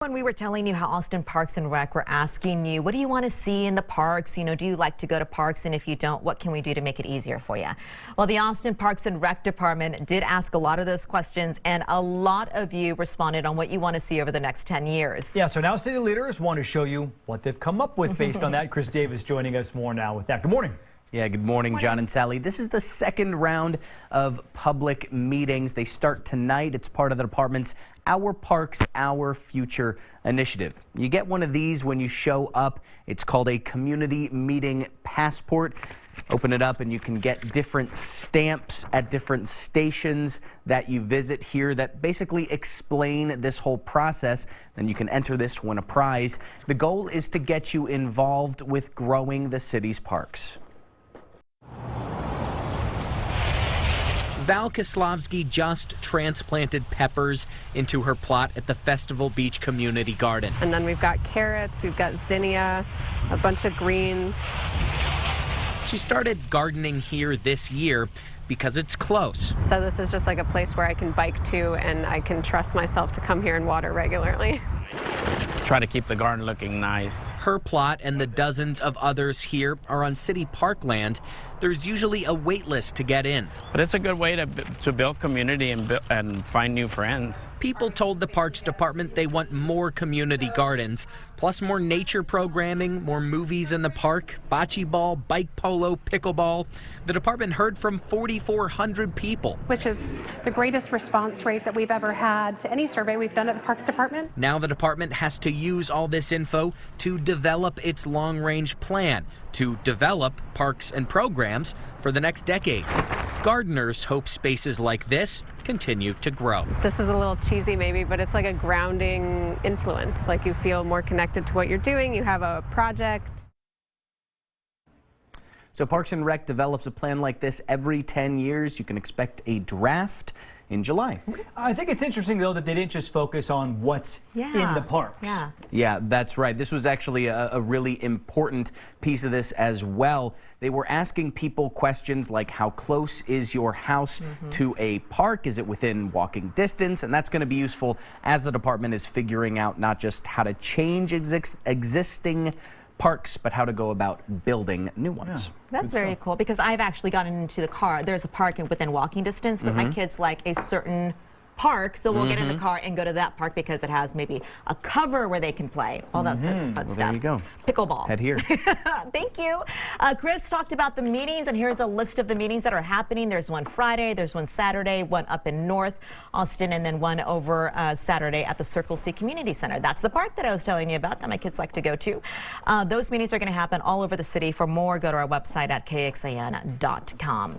When we were telling you how Austin Parks and Rec were asking you, what do you want to see in the parks? Do you like to go to parks? And if you don't, what can we do to make it easier for you? Well, the Austin Parks and Rec Department did ask a lot of those questions, and a lot of you responded on what you want to see over the next 10 years. Yeah, so now city leaders want to show you what they've come up with based on that. Chris Davis joining us more now with that. Good morning. Yeah, good morning, John and Sally. This is the second round of public meetings. They start tonight. It's part of the department's Our Parks, Our Future initiative. You get one of these when you show up. It's called a community meeting passport. Open it up and you can get different stamps at different stations that you visit here that basically explain this whole process. Then you can enter this to win a prize. The goal is to get you involved with growing the city's parks. Val Kislavsky just transplanted peppers into her plot at the Festival Beach Community Garden. And then we've got carrots, we've got zinnia, a bunch of greens. She started gardening here this year because it's close. So this is just like a place where I can bike to and I can trust myself to come here and water regularly. Try to keep the garden looking nice. Her plot and the dozens of others here are on city parkland. There's usually a wait list to get in. But it's a good way to build community and find new friends. People told the Parks Department they want more community gardens, plus more nature programming, more movies in the park, bocce ball, bike polo, pickleball. The department heard from 4,400 people. Which is the greatest response rate that we've ever had to any survey we've done at the Parks Department. Now the department has to use all this info to develop its long-range plan, to develop parks and programs for the next decade. Gardeners hope spaces like this continue to grow. This is a little cheesy maybe, but it's like a grounding influence. Like you feel more connected to what you're doing. You have a project. So Parks and Rec develops a plan like this every 10 years. You can expect a draft in July. I think it's interesting, though, that they didn't just focus on what's in the parks. Yeah, that's right. This was actually a really important piece of this as well. They were asking people questions like, how close is your house to a park? Is it within walking distance? And that's going to be useful as the department is figuring out not just how to change existing parks, but how to go about building new ones. Yeah, that's very cool, because I've actually gotten into the car. There's a park within walking distance, but my kids like a certain park, so we'll get in the car and go to that park because it has maybe a cover where they can play. All that sorts of fun stuff. There you go. Pickleball. Head here. Thank you. Chris talked about the meetings, and here's a list of the meetings that are happening. There's one Friday, there's one Saturday, one up in North Austin, and then one over Saturday at the Circle C Community Center. That's the park that I was telling you about that my kids like to go to. Those meetings are going to happen all over the city. For more, go to our website at kxan.com.